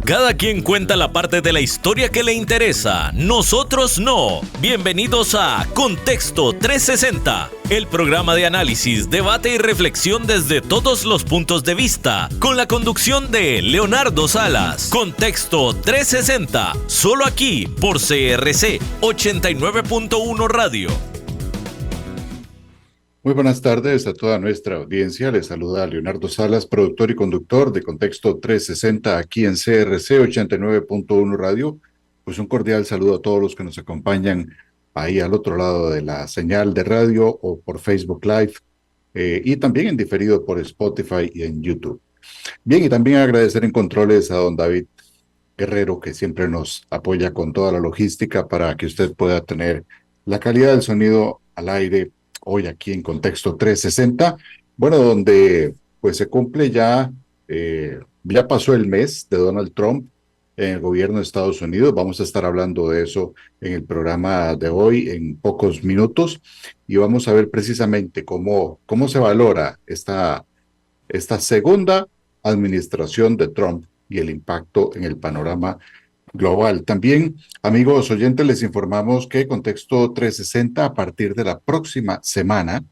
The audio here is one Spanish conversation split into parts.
Cada quien cuenta la parte de la historia que le interesa, nosotros no. Bienvenidos a Contexto 360, el programa de análisis, debate y reflexión desde todos los puntos de vista, con la conducción de Leonardo Salas. Contexto 360, solo aquí por CRC 89.1 Radio. Muy buenas tardes a toda nuestra audiencia. Les saluda Leonardo Salas, productor y conductor de Contexto 360 aquí en CRC 89.1 Radio. Pues un cordial saludo a todos los que nos acompañan ahí al otro lado de la señal de radio o por Facebook Live y también en diferido por Spotify y en YouTube. Bien, y también agradecer en controles a don David Guerrero, que siempre nos apoya con toda la logística para que usted pueda tener la calidad del sonido al aire hoy aquí en Contexto 360, bueno, donde pues se cumple ya pasó el mes de Donald Trump en el gobierno de Estados Unidos. Vamos a estar hablando de eso en el programa de hoy en pocos minutos y vamos a ver precisamente cómo se valora esta segunda administración de Trump y el impacto en el panorama global. También, amigos oyentes, les informamos que Contexto 360 a partir de la próxima semana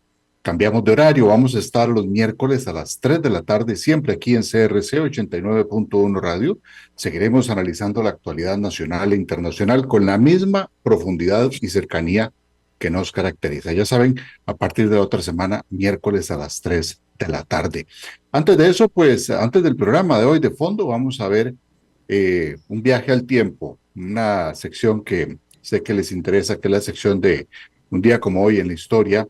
cambiamos de horario. Vamos a estar los miércoles a las 3 de la tarde, siempre aquí en CRC 89.1 Radio. Seguiremos analizando la actualidad nacional e internacional con la misma profundidad y cercanía que nos caracteriza. Ya saben, a partir de la otra semana, miércoles a las 3 de la tarde. Antes de eso, pues, antes del programa de hoy de fondo, vamos a ver un viaje al tiempo, una sección que sé que les interesa, que es la sección de un día como hoy en la historia,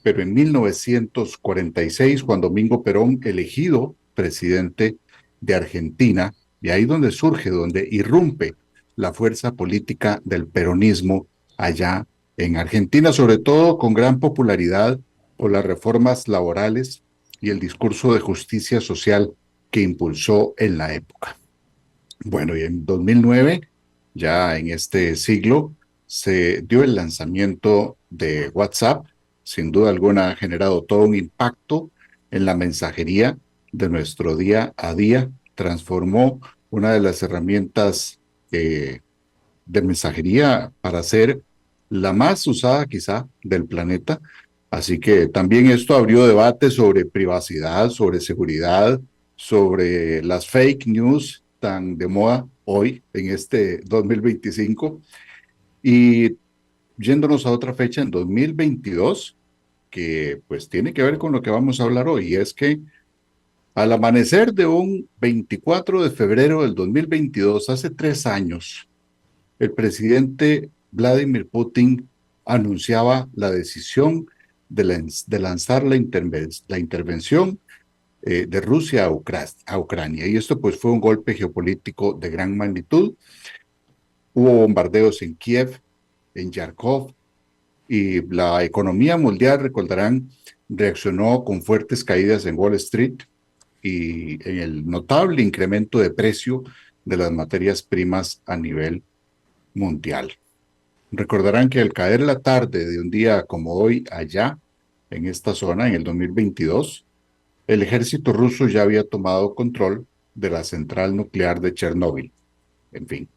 pero en 1946, Juan Domingo Perón, elegido presidente de Argentina, y ahí donde surge, donde irrumpe la fuerza política del peronismo allá en Argentina, sobre todo con gran popularidad por las reformas laborales y el discurso de justicia social que impulsó en la época. Bueno, y en 2009, ya en este siglo, se dio el lanzamiento de WhatsApp. Sin duda alguna ha generado todo un impacto en la mensajería de nuestro día a día. Transformó una de las herramientas de mensajería para ser la más usada quizá del planeta. Así que también esto abrió debate sobre privacidad, sobre seguridad, sobre las fake news tan de moda hoy en este 2025 y yéndonos a otra fecha en 2022 que pues tiene que ver con lo que vamos a hablar hoy, y es que al amanecer de un 24 de febrero del 2022, hace 3 años, el presidente Vladimir Putin anunciaba la decisión de lanzar la intervención de Rusia a Ucrania. Y esto pues fue un golpe geopolítico de gran magnitud. Hubo bombardeos en Kiev, en Kharkov, y la economía mundial, recordarán, reaccionó con fuertes caídas en Wall Street y en el notable incremento de precio de las materias primas a nivel mundial. Recordarán que al caer la tarde de un día como hoy allá, en esta zona, en el 2022, el ejército ruso ya había tomado control de la central nuclear de Chernóbil. En fin,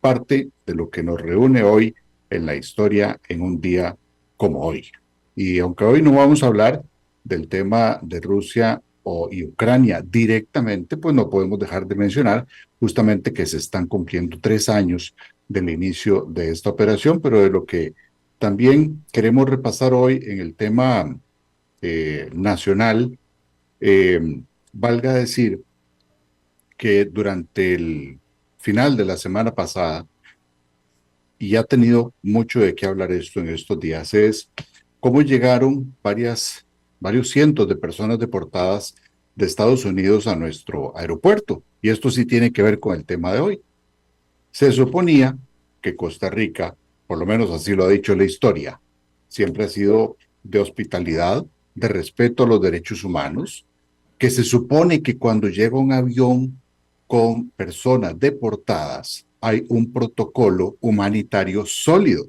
parte de lo que nos reúne hoy en la historia en un día como hoy. Y aunque hoy no vamos a hablar del tema de Rusia y Ucrania directamente, pues no podemos dejar de mencionar justamente que se están cumpliendo 3 años del inicio de esta operación, pero de lo que también queremos repasar hoy en el tema nacional. Valga decir que durante el final de la semana pasada, y ha tenido mucho de qué hablar esto en estos días, es cómo llegaron varios cientos de personas deportadas de Estados Unidos a nuestro aeropuerto. Y esto sí tiene que ver con el tema de hoy. Se suponía que Costa Rica, por lo menos así lo ha dicho la historia, siempre ha sido de hospitalidad, de respeto a los derechos humanos, que se supone que cuando llega un avión con personas deportadas hay un protocolo humanitario sólido.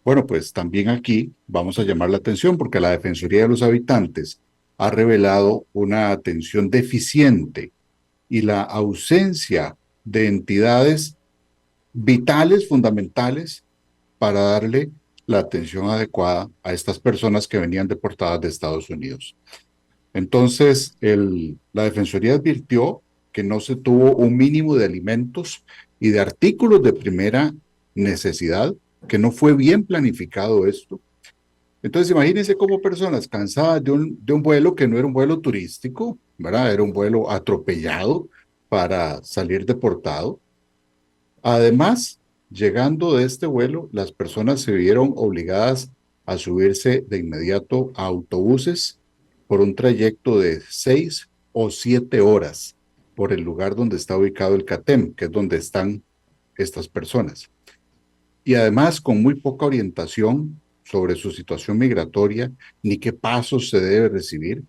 Bueno, pues también aquí vamos a llamar la atención porque la Defensoría de los Habitantes ha revelado una atención deficiente y la ausencia de entidades vitales, fundamentales, para darle la atención adecuada a estas personas que venían deportadas de Estados Unidos. Entonces, la Defensoría advirtió que no se tuvo un mínimo de alimentos y de artículos de primera necesidad, que no fue bien planificado esto. Entonces, imagínense cómo personas cansadas de un vuelo que no era un vuelo turístico, ¿verdad? Era un vuelo atropellado para salir deportado. Además, llegando de este vuelo, las personas se vieron obligadas a subirse de inmediato a autobuses por un trayecto de 6 o 7 horas por el lugar donde está ubicado el CATEM, que es donde están estas personas. Y además con muy poca orientación sobre su situación migratoria, ni qué pasos se debe recibir.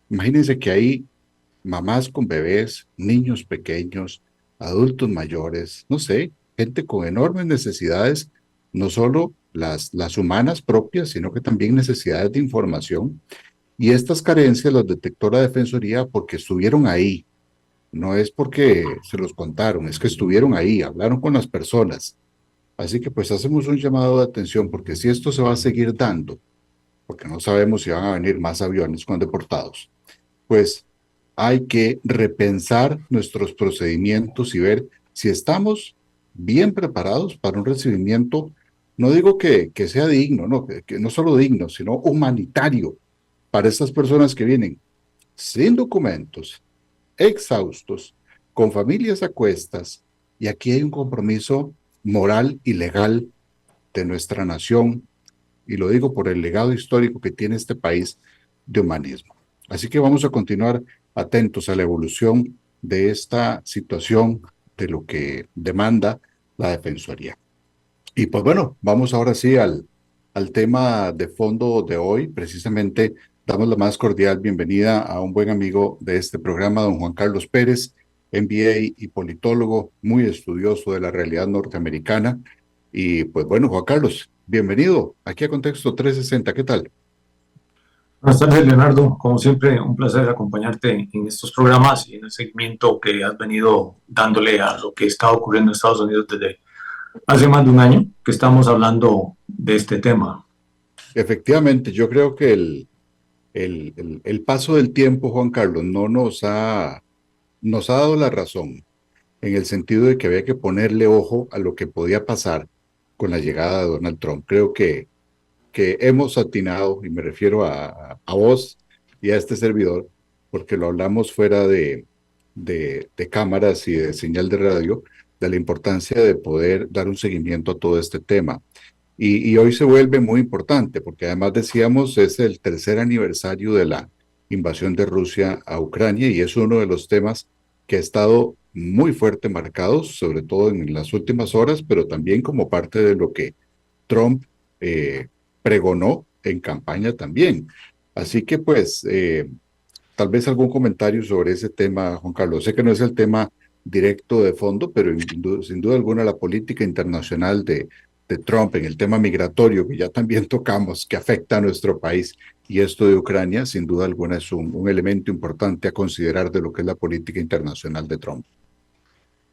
Imagínense que hay mamás con bebés, niños pequeños, adultos mayores, no sé, gente con enormes necesidades, no solo las humanas propias, sino que también necesidades de información. Y estas carencias las detectó la Defensoría porque estuvieron ahí. No es porque se los contaron, es que estuvieron ahí, hablaron con las personas. Así que pues hacemos un llamado de atención porque si esto se va a seguir dando, porque no sabemos si van a venir más aviones con deportados, pues hay que repensar nuestros procedimientos y ver si estamos bien preparados para un recibimiento, no digo que sea digno, no, que no solo digno, sino humanitario para estas personas que vienen sin documentos, exhaustos, con familias a cuestas, y aquí hay un compromiso moral y legal de nuestra nación, y lo digo por el legado histórico que tiene este país de humanismo. Así que vamos a continuar atentos a la evolución de esta situación, de lo que demanda la Defensoría. Y pues bueno, vamos ahora sí al tema de fondo de hoy. Precisamente damos la más cordial bienvenida a un buen amigo de este programa, don Juan Carlos Pérez, MBA y politólogo, muy estudioso de la realidad norteamericana. Y pues bueno, Juan Carlos, bienvenido aquí a Contexto 360. ¿Qué tal? Buenas tardes, Leonardo. Como siempre, un placer acompañarte en estos programas y en el seguimiento que has venido dándole a lo que está ocurriendo en Estados Unidos desde hace más de un año que estamos hablando de este tema. Efectivamente, yo creo que el paso del tiempo, Juan Carlos, no nos ha dado la razón en el sentido de que había que ponerle ojo a lo que podía pasar con la llegada de Donald Trump. Creo que hemos atinado, y me refiero a vos y a este servidor, porque lo hablamos fuera de cámaras y de señal de radio, de la importancia de poder dar un seguimiento a todo este tema. Y hoy se vuelve muy importante, porque además decíamos, es el tercer aniversario de la invasión de Rusia a Ucrania, y es uno de los temas que ha estado muy fuerte marcado, sobre todo en las últimas horas, pero también como parte de lo que Trump pregonó en campaña también. Así que pues, tal vez algún comentario sobre ese tema, Juan Carlos. Sé que no es el tema directo de fondo, pero sin duda alguna la política internacional de Trump en el tema migratorio, que ya también tocamos, que afecta a nuestro país, y esto de Ucrania, sin duda alguna es un elemento importante a considerar de lo que es la política internacional de Trump.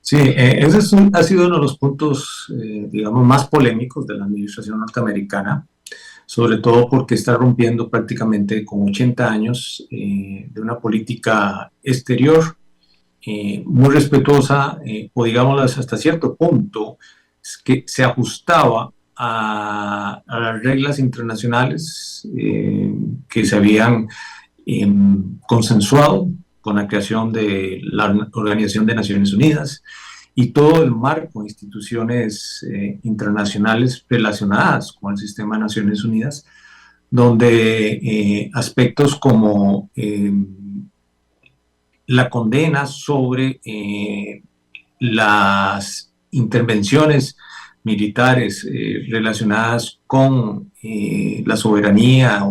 Sí, ese ha sido uno de los puntos, digamos, más polémicos de la administración norteamericana, sobre todo porque está rompiendo prácticamente con 80 años de una política exterior muy respetuosa, o digámoslo hasta cierto punto, que se ajustaba a las reglas internacionales que se habían consensuado con la creación de la Organización de Naciones Unidas y todo el marco de instituciones internacionales relacionadas con el sistema de Naciones Unidas, donde aspectos como la condena sobre las intervenciones militares relacionadas con la soberanía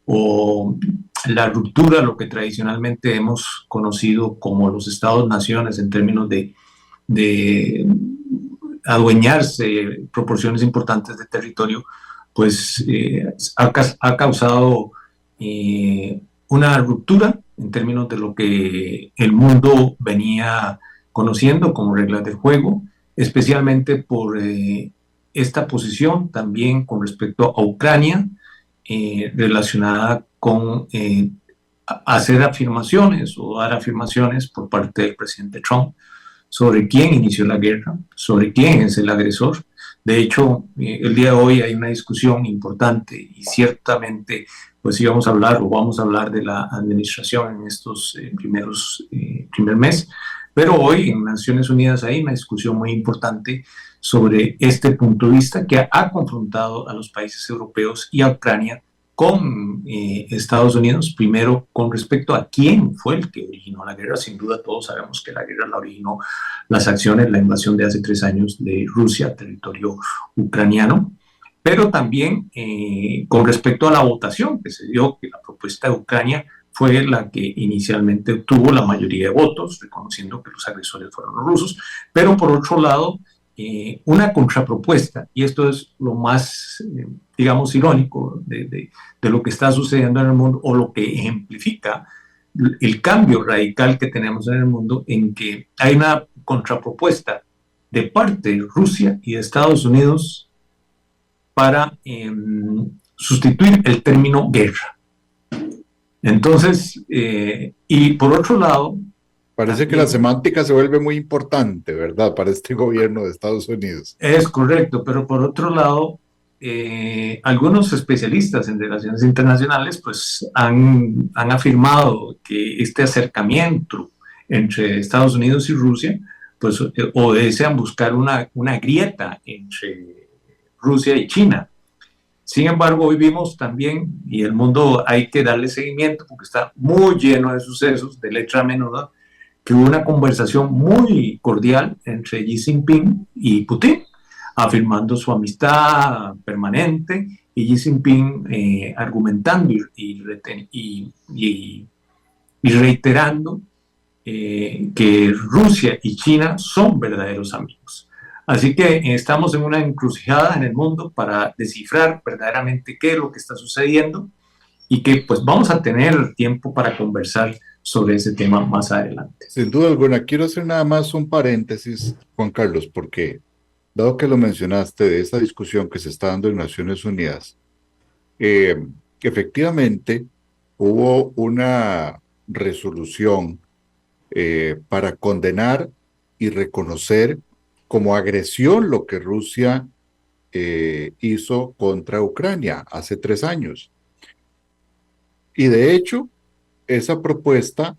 o la ruptura, lo que tradicionalmente hemos conocido como los estados-naciones en términos de adueñarse proporciones importantes de territorio, pues ha causado una ruptura en términos de lo que el mundo venía conociendo como reglas del juego, especialmente por esta posición también con respecto a Ucrania, relacionada con hacer afirmaciones o dar afirmaciones por parte del presidente Trump sobre quién inició la guerra, sobre quién es el agresor. De hecho, el día de hoy hay una discusión importante y ciertamente pues íbamos a hablar o vamos a hablar de la administración en estos primer mes, pero hoy en Naciones Unidas hay una discusión muy importante sobre este punto de vista que ha confrontado a los países europeos y a Ucrania con Estados Unidos, primero con respecto a quién fue el que originó la guerra. Sin duda todos sabemos que la guerra la originó las acciones, la invasión de hace 3 años de Rusia a territorio ucraniano, pero también con respecto a la votación que se dio, que la propuesta de Ucrania fue la que inicialmente obtuvo la mayoría de votos, reconociendo que los agresores fueron los rusos, pero por otro lado, una contrapropuesta, y esto es lo más, digamos, irónico de lo que está sucediendo en el mundo, o lo que ejemplifica el cambio radical que tenemos en el mundo, en que hay una contrapropuesta de parte de Rusia y de Estados Unidos para sustituir el término guerra. Entonces, y por otro lado, parece que la semántica se vuelve muy importante, ¿verdad?, para este gobierno de Estados Unidos. Es correcto, pero por otro lado, algunos especialistas en relaciones internacionales pues han afirmado que este acercamiento entre Estados Unidos y Rusia pues obedece a buscar una grieta entre Rusia y China. Sin embargo, hoy vimos también, y el mundo hay que darle seguimiento porque está muy lleno de sucesos de letra menuda, que hubo una conversación muy cordial entre Xi Jinping y Putin, afirmando su amistad permanente, y Xi Jinping argumentando y reiterando que Rusia y China son verdaderos amigos. Así que estamos en una encrucijada en el mundo para descifrar verdaderamente qué es lo que está sucediendo y que pues vamos a tener tiempo para conversar sobre ese tema más adelante. Sin duda alguna, quiero hacer nada más un paréntesis, Juan Carlos, porque dado que lo mencionaste de esta discusión que se está dando en Naciones Unidas, efectivamente hubo una resolución para condenar y reconocer como agresión lo que Rusia hizo contra Ucrania hace 3 años. Y de hecho, esa propuesta,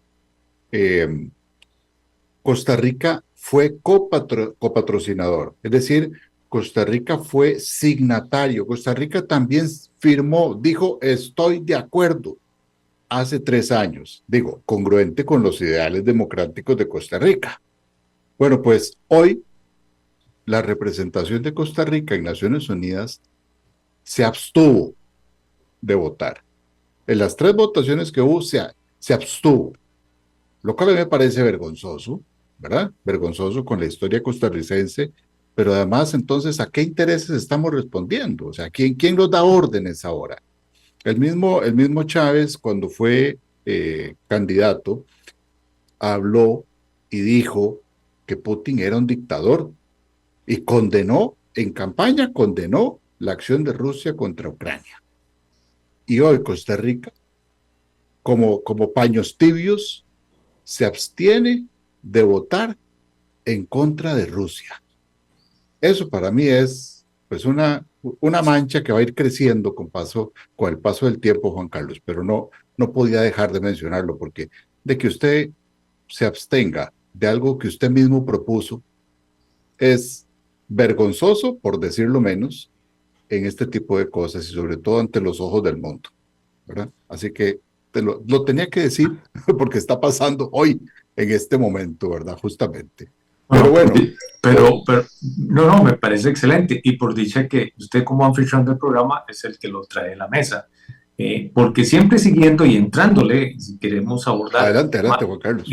Costa Rica fue copatrocinador, es decir, Costa Rica fue signatario. Costa Rica también firmó, dijo, estoy de acuerdo, hace 3 años, digo, congruente con los ideales democráticos de Costa Rica. Bueno, pues hoy la representación de Costa Rica en Naciones Unidas se abstuvo de votar. En las 3 votaciones que hubo se abstuvo, lo cual me parece vergonzoso, ¿verdad? Vergonzoso con la historia costarricense, pero además entonces, ¿a qué intereses estamos respondiendo? O sea, ¿quién nos da órdenes ahora? El mismo Chávez, cuando fue candidato, habló y dijo que Putin era un dictador y en campaña condenó la acción de Rusia contra Ucrania. Y hoy Costa Rica, como paños tibios, se abstiene de votar en contra de Rusia. Eso para mí es pues una mancha que va a ir creciendo con el paso del tiempo, Juan Carlos, pero no podía dejar de mencionarlo, porque de que usted se abstenga de algo que usted mismo propuso es vergonzoso, por decirlo menos, en este tipo de cosas y sobre todo ante los ojos del mundo, ¿verdad? Así que lo tenía que decir porque está pasando hoy, en este momento, ¿verdad? Justamente. Pero bueno. Pero no, me parece excelente. Y por dicha que usted como anfitrión del programa es el que lo trae a la mesa. Porque siempre siguiendo y entrándole, si queremos abordar... Adelante, Juan Carlos.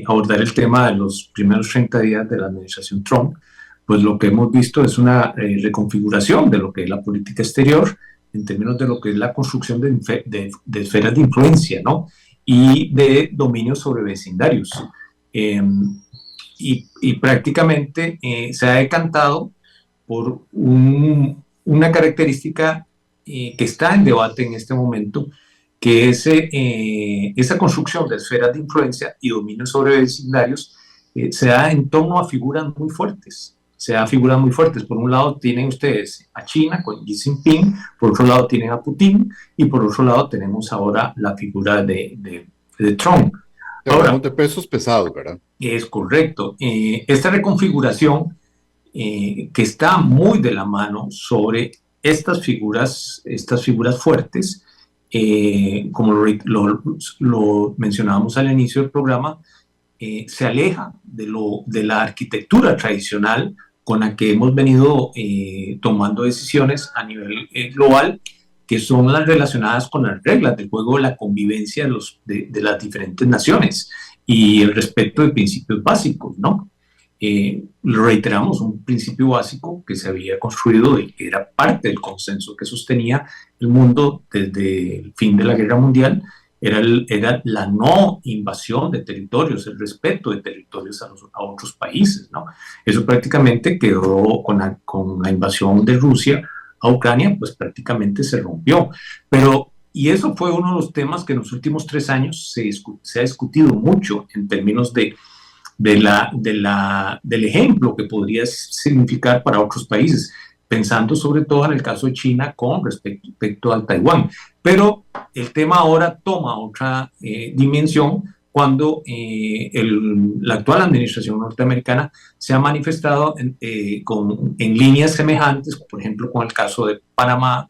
Abordar el tema de los primeros 30 días de la administración Trump, pues lo que hemos visto es una reconfiguración de lo que es la política exterior en términos de lo que es la construcción de esferas de influencia, ¿no? y de dominio sobre vecindarios. Y prácticamente se ha decantado por una característica que está en debate en este momento, que es esa construcción de esferas de influencia y dominio sobre vecindarios se da en torno a figuras muy fuertes. Por un lado tienen ustedes a China con Xi Jinping, por otro lado tienen a Putin y por otro lado tenemos ahora la figura de Trump. Ahora, de pesos pesados, ¿verdad? Es correcto. Esta reconfiguración que está muy de la mano sobre estas figuras fuertes, como lo mencionábamos al inicio del programa, se aleja de la arquitectura tradicional con la que hemos venido tomando decisiones a nivel global, que son las relacionadas con las reglas del juego de la convivencia de las diferentes naciones y el respeto de principios básicos, ¿no? Lo reiteramos, un principio básico que se había construido y que era parte del consenso que sostenía el mundo desde el fin de la Guerra Mundial, era la no invasión de territorios, el respeto de territorios a otros países, ¿no? Eso prácticamente quedó con la invasión de Rusia a Ucrania, pues prácticamente se rompió. Y eso fue uno de los temas que en los últimos 3 años se ha discutido mucho en términos del ejemplo que podría significar para otros países, pensando sobre todo en el caso de China con respecto al Taiwán. Pero el tema ahora toma otra dimensión cuando la actual administración norteamericana se ha manifestado en líneas semejantes, por ejemplo, con el caso de Panamá,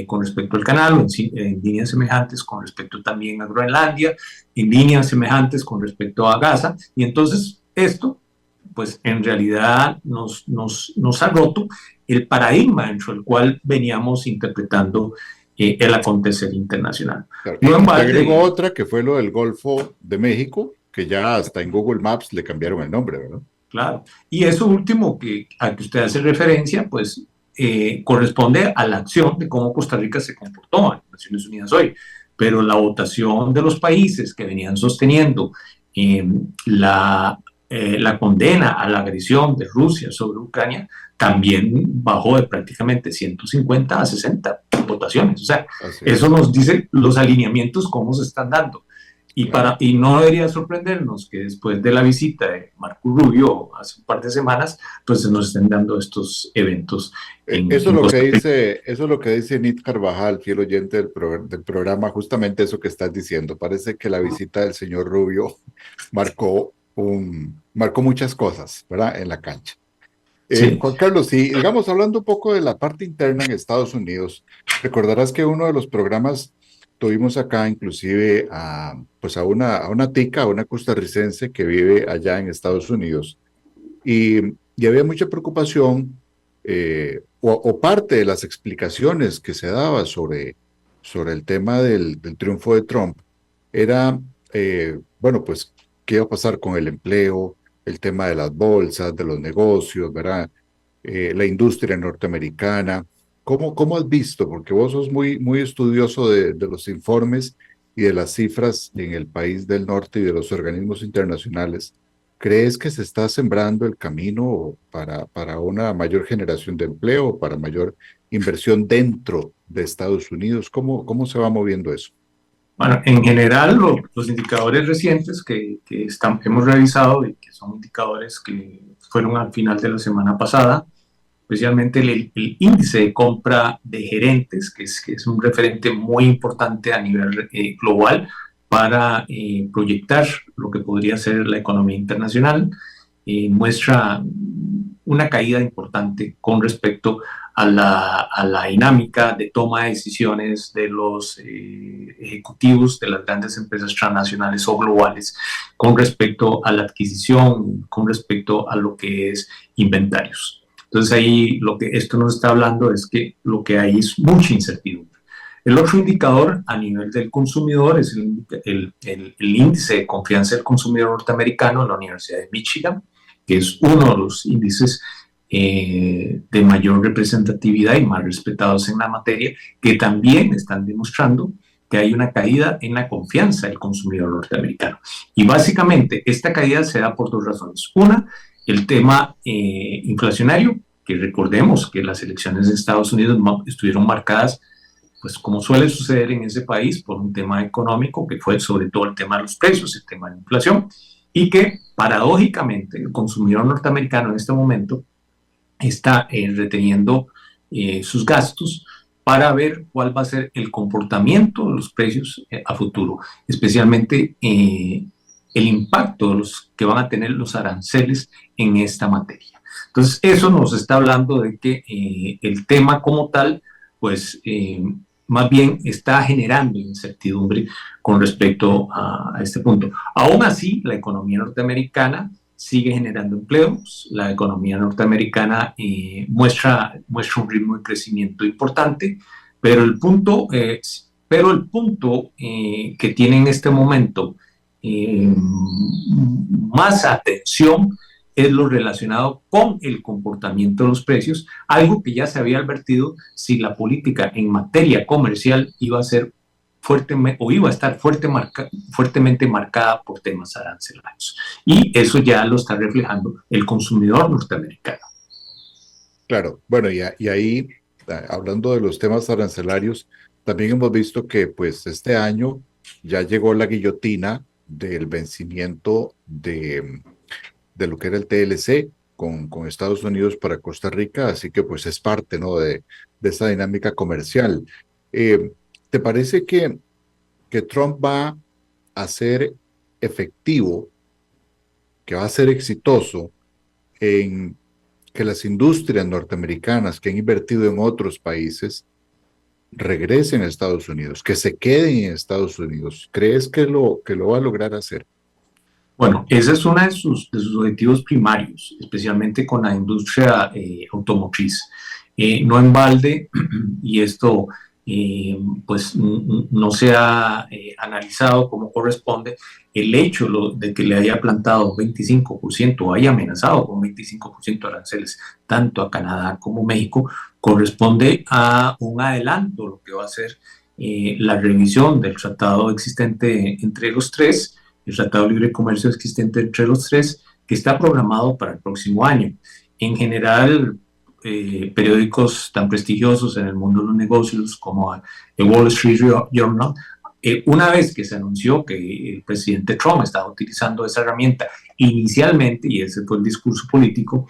con respecto al canal, o en líneas semejantes con respecto también a Groenlandia, en líneas semejantes con respecto a Gaza, y entonces esto, pues en realidad nos ha roto el paradigma dentro del cual veníamos interpretando el acontecer internacional. Claro. Agrego otra que fue lo del Golfo de México, que ya hasta en Google Maps le cambiaron el nombre, ¿verdad? Claro, y eso último a que usted hace referencia, pues corresponde a la acción de cómo Costa Rica se comportó en Naciones Unidas hoy, pero la votación de los países que venían sosteniendo la condena a la agresión de Rusia sobre Ucrania también bajó de prácticamente 150 a 60 votaciones. O sea, eso nos dice los alineamientos cómo se están dando. Y no debería sorprendernos que después de la visita de Marco Rubio hace un par de semanas, pues se nos estén dando estos eventos. Eso es lo que dice Nit Carvajal, fiel oyente del programa, justamente eso que estás diciendo. Parece que la visita del señor Rubio marcó muchas cosas, ¿verdad?, en la cancha. Sí. Juan Carlos, sí, digamos, hablando un poco de la parte interna en Estados Unidos, recordarás que uno de los programas tuvimos acá inclusive a una tica, a una costarricense que vive allá en Estados Unidos, y había mucha preocupación, o parte de las explicaciones que se daba sobre el tema del triunfo de Trump era, pues, qué iba a pasar con el empleo, el tema de las bolsas, de los negocios, ¿verdad? La industria norteamericana. ¿Cómo has visto? Porque vos sos muy, muy estudioso de los informes y de las cifras en el país del norte y de los organismos internacionales. ¿Crees que se está sembrando el camino para una mayor generación de empleo, para mayor inversión dentro de Estados Unidos? ¿Cómo se va moviendo eso? Bueno, en general, los indicadores recientes que hemos revisado y que son indicadores que fueron al final de la semana pasada, especialmente el índice de compra de gerentes, que es un referente muy importante a nivel global para proyectar lo que podría ser la economía internacional, muestra una caída importante con respecto a la dinámica de toma de decisiones de los ejecutivos de las grandes empresas transnacionales o globales con respecto a la adquisición, con respecto a lo que es inventarios. Entonces ahí lo que esto nos está hablando es que lo que hay es mucha incertidumbre. El otro indicador a nivel del consumidor es el índice de confianza del consumidor norteamericano en la Universidad de Michigan, que es uno de los índices de mayor representatividad y más respetados en la materia, que también están demostrando que hay una caída en la confianza del consumidor norteamericano. Y básicamente esta caída se da por dos razones. Una, el tema inflacionario, que recordemos que las elecciones de Estados Unidos estuvieron marcadas, pues como suele suceder en ese país, por un tema económico, que fue sobre todo el tema de los precios, el tema de la inflación, y que paradójicamente el consumidor norteamericano en este momento está reteniendo sus gastos para ver cuál va a ser el comportamiento de los precios a futuro, especialmente el impacto de los que van a tener los aranceles en esta materia. Entonces, eso nos está hablando de que el tema como tal, pues más bien está generando incertidumbre con respecto a este punto. Aún así, la economía norteamericana sigue generando empleos, la economía norteamericana muestra un ritmo de crecimiento importante, pero el punto que tiene en este momento más atención es lo relacionado con el comportamiento de los precios, algo que ya se había advertido si la política en materia comercial iba a ser iba a estar fuertemente marcada por temas arancelarios. Y eso ya lo está reflejando el consumidor norteamericano. Claro, bueno, y ahí, hablando de los temas arancelarios, también hemos visto que pues este año ya llegó la guillotina del vencimiento de lo que era el TLC con Estados Unidos para Costa Rica, así que pues es parte, ¿no?, de esa dinámica comercial. ¿Te parece que Trump va a ser efectivo, que va a ser exitoso en que las industrias norteamericanas que han invertido en otros países regresen a Estados Unidos, que se queden en Estados Unidos? ¿Crees que lo va a lograr hacer? Bueno, ese es uno de sus objetivos primarios, especialmente con la industria automotriz. No en balde, y esto pues no se ha analizado como corresponde, el hecho de que le haya plantado 25% o haya amenazado con 25% de aranceles tanto a Canadá como México corresponde a un adelanto, lo que va a ser la revisión del tratado existente entre los tres, el Tratado de Libre Comercio existente entre los tres, que está programado para el próximo año. En general, periódicos tan prestigiosos en el mundo de los negocios como el Wall Street Journal, una vez que se anunció que el presidente Trump estaba utilizando esa herramienta inicialmente, y ese fue el discurso político,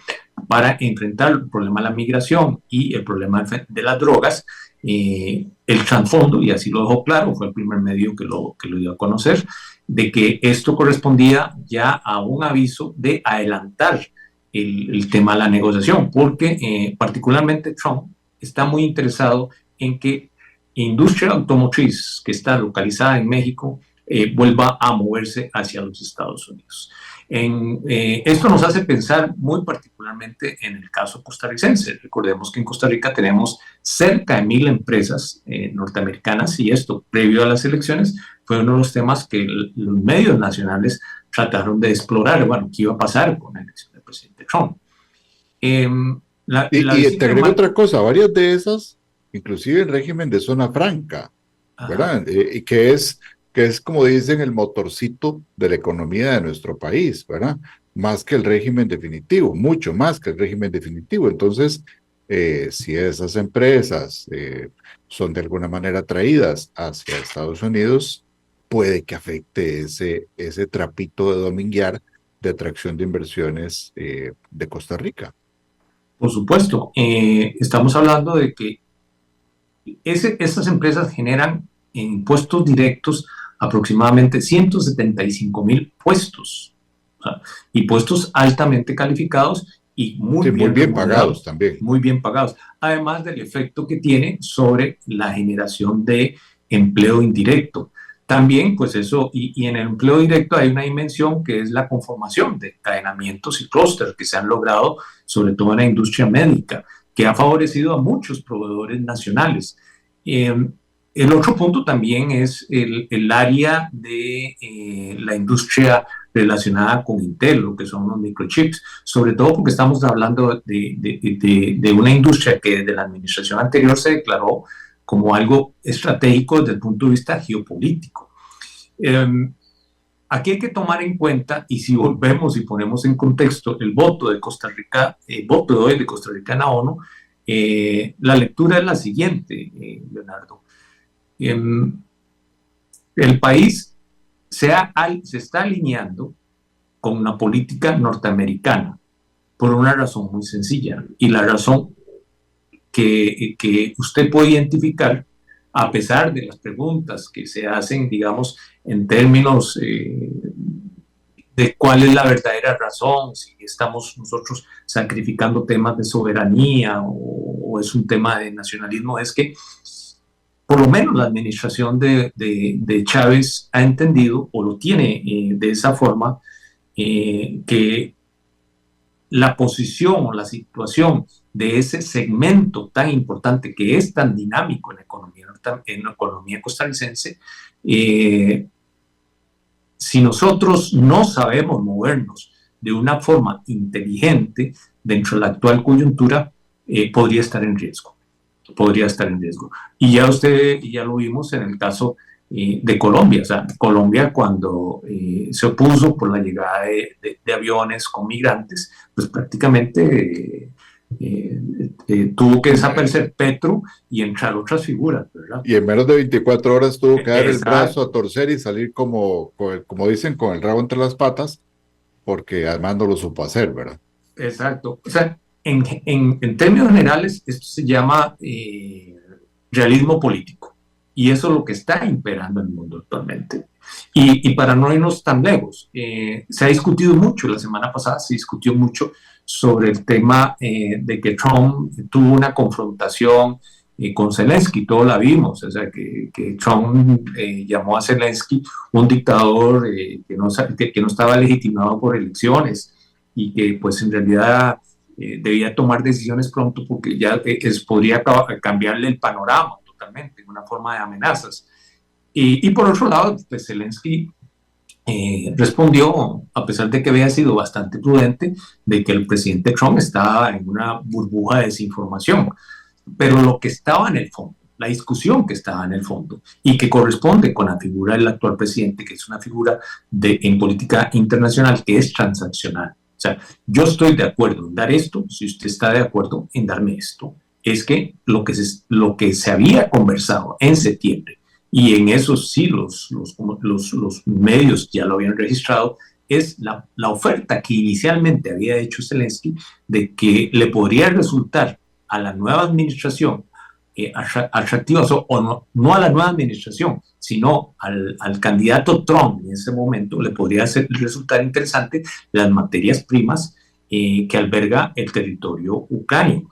para enfrentar el problema de la migración y el problema de las drogas, el trasfondo, y así lo dejó claro, fue el primer medio que lo dio a conocer, de que esto correspondía ya a un aviso de adelantar el tema de la negociación, porque particularmente Trump está muy interesado en que industria automotriz que está localizada en México vuelva a moverse hacia los Estados Unidos. Esto nos hace pensar muy particularmente en el caso costarricense. Recordemos que en Costa Rica tenemos cerca de 1,000 empresas norteamericanas, y esto, previo a las elecciones, fue uno de los temas que los medios nacionales trataron de explorar. Bueno, ¿qué iba a pasar con la elección del presidente Trump? Y te agrego otra cosa, varias de esas, inclusive en régimen de zona franca, ¿verdad? Y que es como dicen, el motorcito de la economía de nuestro país, ¿verdad? Más que el régimen definitivo, mucho más que el régimen definitivo. Entonces, si esas empresas son de alguna manera traídas hacia Estados Unidos, puede que afecte ese trapito de dominguear de atracción de inversiones de Costa Rica. Por supuesto, estamos hablando de que estas empresas generan en impuestos directos aproximadamente 175,000 puestos, o sea, y puestos altamente calificados y muy bien pagados también. Muy bien pagados, además del efecto que tiene sobre la generación de empleo indirecto. También, pues eso, y en el empleo directo hay una dimensión que es la conformación de encadenamientos y clústeres que se han logrado, sobre todo en la industria médica, que ha favorecido a muchos proveedores nacionales. El otro punto también es el área de la industria relacionada con Intel, lo que son los microchips, sobre todo porque estamos hablando de una industria que desde la administración anterior se declaró como algo estratégico desde el punto de vista geopolítico. Aquí hay que tomar en cuenta, y si volvemos y ponemos en contexto el voto de Costa Rica, el voto de hoy de Costa Rica en la ONU, la lectura es la siguiente, Leonardo. El país se está alineando con una política norteamericana por una razón muy sencilla, y la razón que usted puede identificar a pesar de las preguntas que se hacen, digamos, en términos de cuál es la verdadera razón, si estamos nosotros sacrificando temas de soberanía o es un tema de nacionalismo, es que por lo menos la administración de Chávez ha entendido, o lo tiene de esa forma, que la posición o la situación de ese segmento tan importante que es tan dinámico en la economía costarricense, si nosotros no sabemos movernos de una forma inteligente dentro de la actual coyuntura, podría estar en riesgo. Y ya lo vimos en el caso de Colombia. O sea, Colombia cuando se opuso por la llegada de aviones con migrantes, pues prácticamente tuvo que desaparecer Petro y entrar otras figuras, ¿verdad? Y en menos de 24 horas tuvo que dar el brazo a torcer y salir como dicen, con el rabo entre las patas, porque además no lo supo hacer, ¿verdad? Exacto. O sea, en términos generales, esto se llama realismo político. Y eso es lo que está imperando en el mundo actualmente. Y para no irnos tan lejos, se ha discutido mucho, la semana pasada se discutió mucho sobre el tema de que Trump tuvo una confrontación con Zelensky, todos la vimos, o sea, que Trump llamó a Zelensky un dictador que no estaba legitimado por elecciones y que pues en realidad debía tomar decisiones pronto porque ya podría cambiarle el panorama totalmente, en una forma de amenazas. Y por otro lado, pues Zelensky respondió, a pesar de que había sido bastante prudente, de que el presidente Trump estaba en una burbuja de desinformación. Pero lo que estaba en el fondo, la discusión que estaba en el fondo y que corresponde con la figura del actual presidente, que es una figura en política internacional que es transaccional. O sea, yo estoy de acuerdo en dar esto, si usted está de acuerdo en darme esto. Es que lo que se había conversado en septiembre, y en eso sí los medios ya lo habían registrado, es la oferta que inicialmente había hecho Zelensky de que le podría resultar a la nueva administración atractiva, o no a la nueva administración, sino al candidato Trump en ese momento, le podría resultar interesante las materias primas que alberga el territorio ucraniano.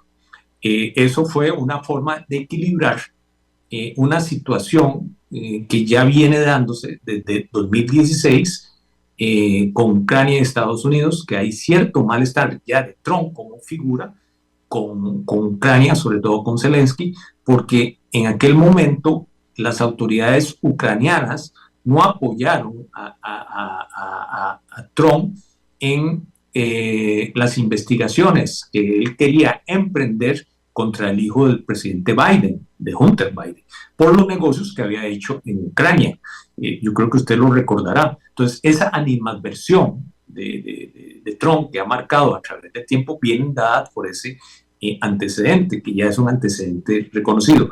Eso fue una forma de equilibrar una situación que ya viene dándose desde 2016 con Ucrania y Estados Unidos, que hay cierto malestar ya de Trump como figura con Ucrania, sobre todo con Zelensky, porque en aquel momento las autoridades ucranianas no apoyaron a Trump en las investigaciones que él quería emprender contra el hijo del presidente Biden, de Hunter Biden, por los negocios que había hecho en Ucrania. Yo creo que usted lo recordará. Entonces, esa animadversión de Trump que ha marcado a través del tiempo viene dada por ese antecedente, que ya es un antecedente reconocido.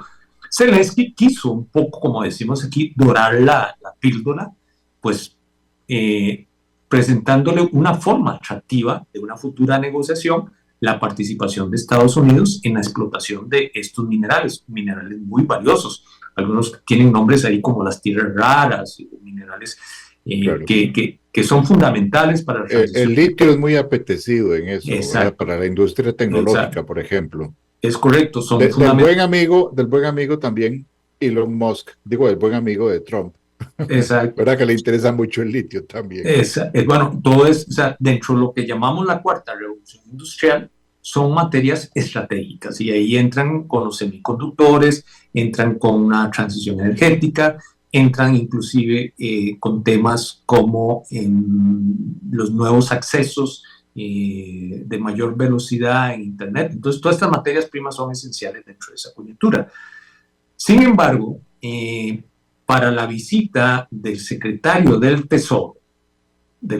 Zelensky quiso un poco, como decimos aquí, dorar la píldora, pues presentándole una forma atractiva de una futura negociación, la participación de Estados Unidos en la explotación de estos minerales muy valiosos. Algunos tienen nombres ahí como las tierras raras, minerales claro, que son fundamentales para el litio es muy apetecido en eso, para la industria tecnológica, exacto, por ejemplo. Es correcto. Del buen amigo también, Elon Musk, del buen amigo de Trump. Exacto. ¿Verdad que le interesa mucho el litio también? Bueno, todo es, o sea, dentro de lo que llamamos la cuarta revolución industrial, son materias estratégicas, y ahí entran con los semiconductores, entran con una transición energética, entran inclusive con temas como los nuevos accesos de mayor velocidad en Internet. Entonces, todas estas materias primas son esenciales dentro de esa coyuntura. Sin embargo, para la visita del secretario del Tesoro, de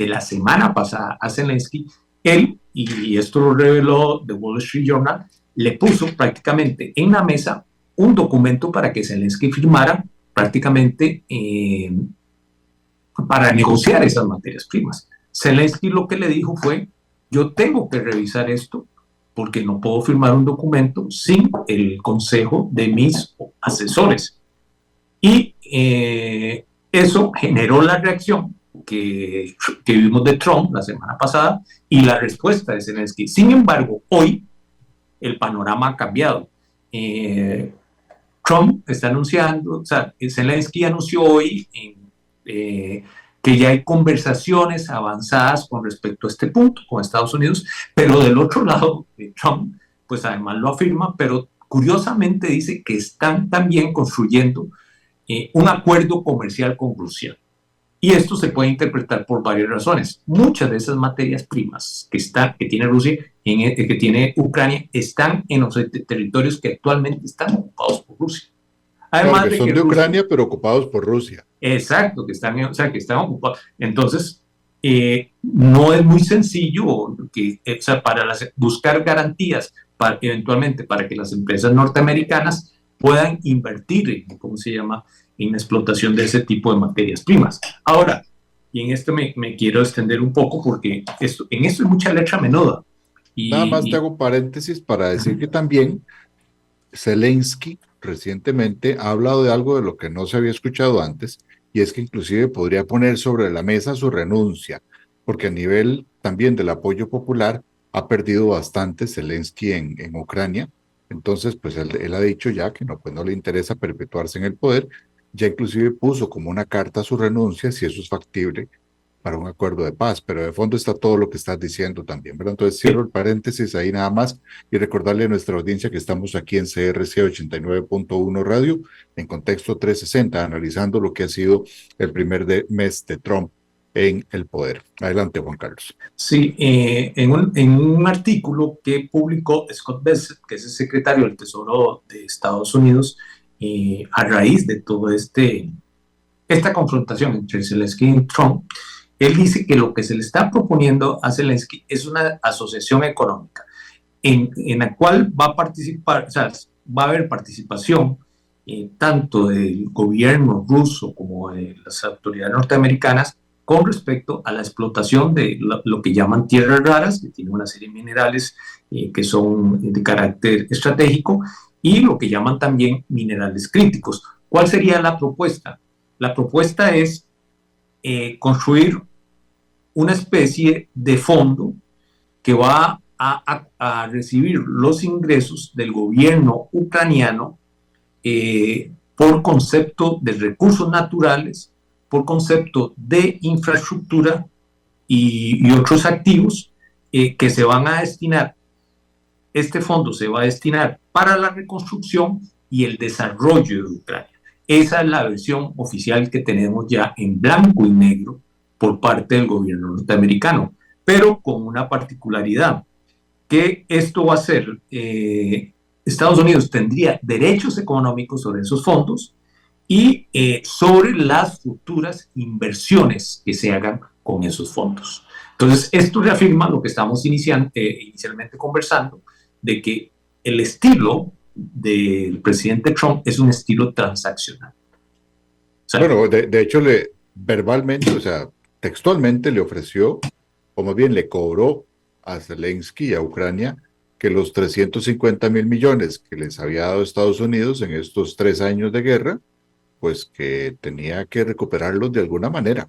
la semana pasada a Zelensky, él, y esto lo reveló The Wall Street Journal, le puso prácticamente en la mesa un documento para que Zelensky firmara prácticamente para negociar esas materias primas. Zelensky lo que le dijo fue, yo tengo que revisar esto porque no puedo firmar un documento sin el consejo de mis asesores. Y eso generó la reacción que vimos de Trump la semana pasada y la respuesta de Zelensky. Sin embargo, hoy el panorama ha cambiado. Trump está anunciando, o sea, Zelensky anunció hoy que ya hay conversaciones avanzadas con respecto a este punto con Estados Unidos, pero del otro lado, Trump, pues además lo afirma, pero curiosamente dice que están también construyendo un acuerdo comercial con Rusia. Y esto se puede interpretar por varias razones. Muchas de esas materias primas que tiene Rusia, que tiene Ucrania, están en los territorios que actualmente están ocupados por Rusia. Además claro, que son de Ucrania, pero ocupados por Rusia. Exacto, que están ocupados. Entonces, no es muy sencillo para buscar garantías eventualmente para que las empresas norteamericanas puedan invertir en la explotación de ese tipo de materias primas. Ahora, y en esto me quiero extender un poco porque en esto hay mucha letra menuda. Nada más te hago paréntesis para decir que también Zelensky recientemente ha hablado de algo de lo que no se había escuchado antes, y es que inclusive podría poner sobre la mesa su renuncia, porque a nivel también del apoyo popular ha perdido bastante Zelensky en Ucrania. Entonces, pues él ha dicho ya que no, pues no le interesa perpetuarse en el poder, ya inclusive puso como una carta su renuncia, si eso es factible, para un acuerdo de paz, pero de fondo está todo lo que estás diciendo también, ¿verdad? Entonces cierro el paréntesis ahí nada más y recordarle a nuestra audiencia que estamos aquí en CRC 89.1 Radio, en Contexto 360, analizando lo que ha sido el primer mes de Trump en el poder. Adelante, Juan Carlos. Sí, en un artículo que publicó Scott Bessent, que es el secretario del Tesoro de Estados Unidos, a raíz de todo esta confrontación entre Zelensky y Trump, él dice que lo que se le está proponiendo a Zelensky es una asociación económica en la cual va a participar, o sea, va a haber participación tanto del gobierno ruso como de las autoridades norteamericanas con respecto a la explotación de lo que llaman tierras raras, que tienen una serie de minerales que son de carácter estratégico, y lo que llaman también minerales críticos. ¿Cuál sería la propuesta? La propuesta es construir una especie de fondo que va a recibir los ingresos del gobierno ucraniano por concepto de recursos naturales, por concepto de infraestructura y otros activos que se van a destinar. Este fondo se va a destinar para la reconstrucción y el desarrollo de Ucrania. Esa es la versión oficial que tenemos ya en blanco y negro por parte del gobierno norteamericano, pero con una particularidad, que esto va a ser, Estados Unidos tendría derechos económicos sobre esos fondos y sobre las futuras inversiones que se hagan con esos fondos. Entonces, esto reafirma lo que estamos inicialmente conversando, de que el estilo del presidente Trump es un estilo transaccional. O sea, bueno, de hecho, verbalmente, o sea, textualmente le ofreció, o más bien le cobró a Zelensky y a Ucrania que los 350,000 millones que les había dado Estados Unidos en estos 3 años de guerra, pues que tenía que recuperarlos de alguna manera,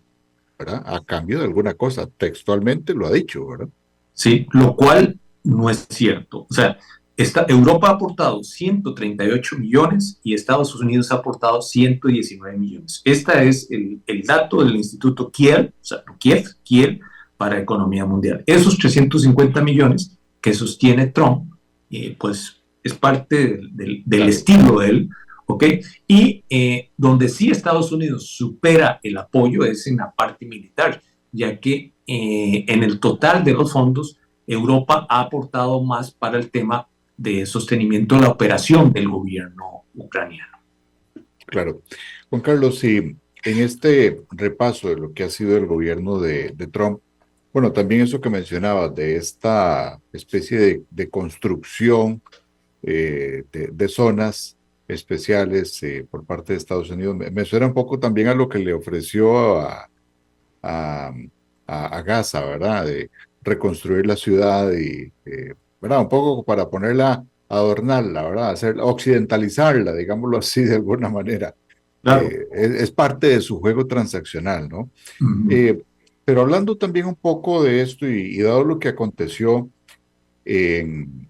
¿verdad? A cambio de alguna cosa. Textualmente lo ha dicho, ¿verdad? Sí, lo cual no es cierto. O sea, Europa ha aportado 138 millones y Estados Unidos ha aportado 119 millones. Este es el dato del Instituto Kiel, o sea, Kiel para Economía Mundial. Esos 350 millones que sostiene Trump, pues es parte del estilo de él, ¿ok? Y donde sí Estados Unidos supera el apoyo es en la parte militar, ya que en el total de los fondos, Europa ha aportado más para el tema de sostenimiento de la operación del gobierno ucraniano. Claro. Juan Carlos, sí, en este repaso de lo que ha sido el gobierno de Trump, bueno, también eso que mencionabas de esta especie de construcción de zonas especiales por parte de Estados Unidos, me suena un poco también a lo que le ofreció a, a Gaza, ¿verdad? De reconstruir la ciudad y, ¿verdad? Un poco para ponerla, adornarla, ¿verdad? Occidentalizarla, digámoslo así de alguna manera. Claro. Es parte de su juego transaccional, ¿no? Uh-huh. Pero hablando también un poco de esto y dado lo que aconteció en,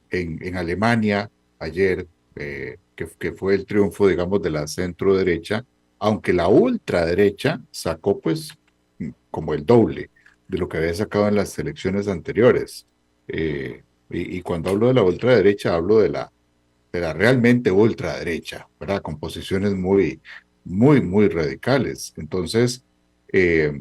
en Alemania ayer, que fue el triunfo, digamos, de la centro derecha, aunque la ultraderecha sacó pues como el doble de lo que había sacado en las elecciones anteriores. Y cuando hablo de la ultraderecha, hablo de la realmente ultraderecha, ¿verdad? Con posiciones muy radicales. Entonces, eh,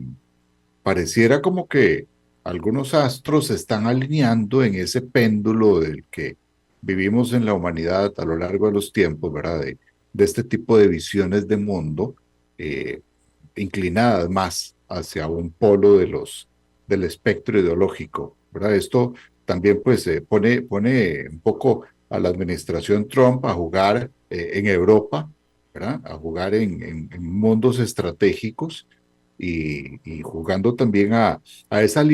pareciera como que algunos astros se están alineando en ese péndulo del que vivimos en la humanidad a lo largo de los tiempos, ¿verdad? De este tipo de visiones de mundo, eh, inclinadas más hacia un polo del espectro ideológico, ¿verdad? Esto también pues pone un poco a la administración Trump a jugar en Europa, ¿verdad? A jugar en mundos estratégicos y jugando también a esa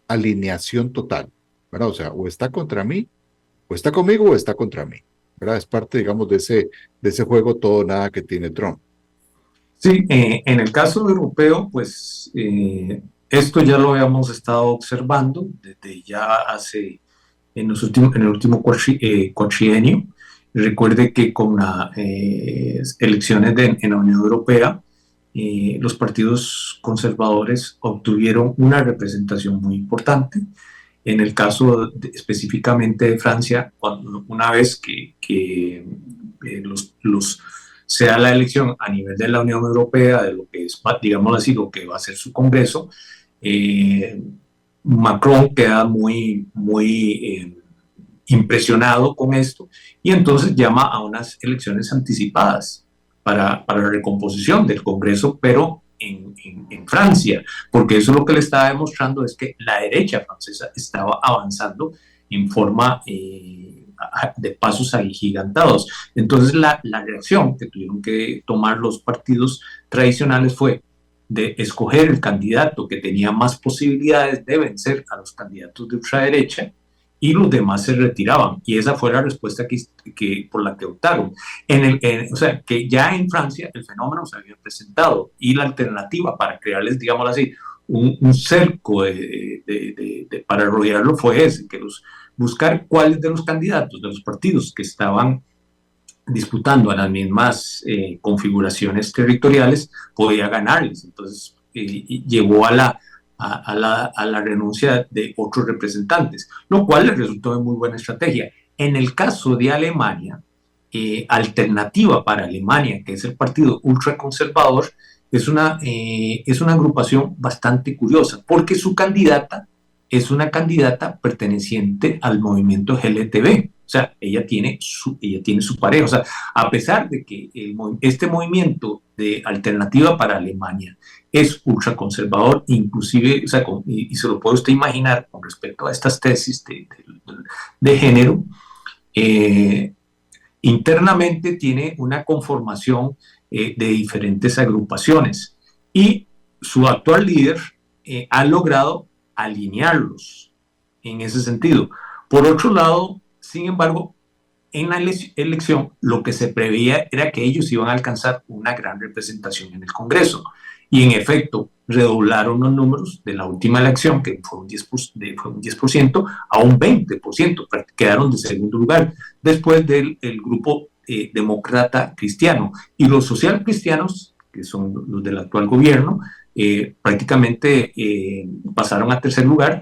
alineación total, ¿verdad? O sea, o está contra mí, o está conmigo, o está contra mí, ¿verdad? Es parte, digamos, de ese juego todo nada que tiene Trump. Sí, en el caso europeo, pues esto ya lo habíamos estado observando desde ya hace, en el último cuatrienio. Recuerde que con las elecciones en la Unión Europea, los partidos conservadores obtuvieron una representación muy importante. En el caso específicamente de Francia, una vez que sea la elección a nivel de la Unión Europea, de lo que es, digamos así, lo que va a ser su Congreso, Macron queda muy impresionado con esto y entonces llama a unas elecciones anticipadas para la recomposición del Congreso, pero en Francia, porque eso lo que le estaba demostrando es que la derecha francesa estaba avanzando en forma de pasos agigantados. Entonces la reacción que tuvieron que tomar los partidos tradicionales fue de escoger el candidato que tenía más posibilidades de vencer a los candidatos de ultraderecha y los demás se retiraban. Y esa fue la respuesta por la que optaron. O sea, que ya en Francia el fenómeno se había presentado y la alternativa para crearles, digámoslo así, un cerco para rodearlo fue ese, que buscar cuáles de los candidatos de los partidos que estaban disputando a las mismas configuraciones territoriales podía ganarles. Entonces llevó a la renuncia de otros representantes, lo cual le resultó de muy buena estrategia. En el caso de Alemania, Alternativa para Alemania, que es el partido ultraconservador, es una agrupación bastante curiosa, porque su candidata es una candidata perteneciente al movimiento LGTB. O sea, ella tiene su pareja. O sea, a pesar de que este movimiento de Alternativa para Alemania es ultraconservador, inclusive, o sea, y se lo puede usted imaginar con respecto a estas tesis de género, internamente tiene una conformación de diferentes agrupaciones y su actual líder ha logrado alinearlos en ese sentido. Por otro lado, sin embargo, en la elección lo que se preveía era que ellos iban a alcanzar una gran representación en el Congreso y en efecto redoblaron los números de la última elección, que fue un 10% a un 20%, quedaron de segundo lugar después del grupo demócrata cristiano, y los social cristianos, que son los del actual gobierno, prácticamente pasaron a tercer lugar,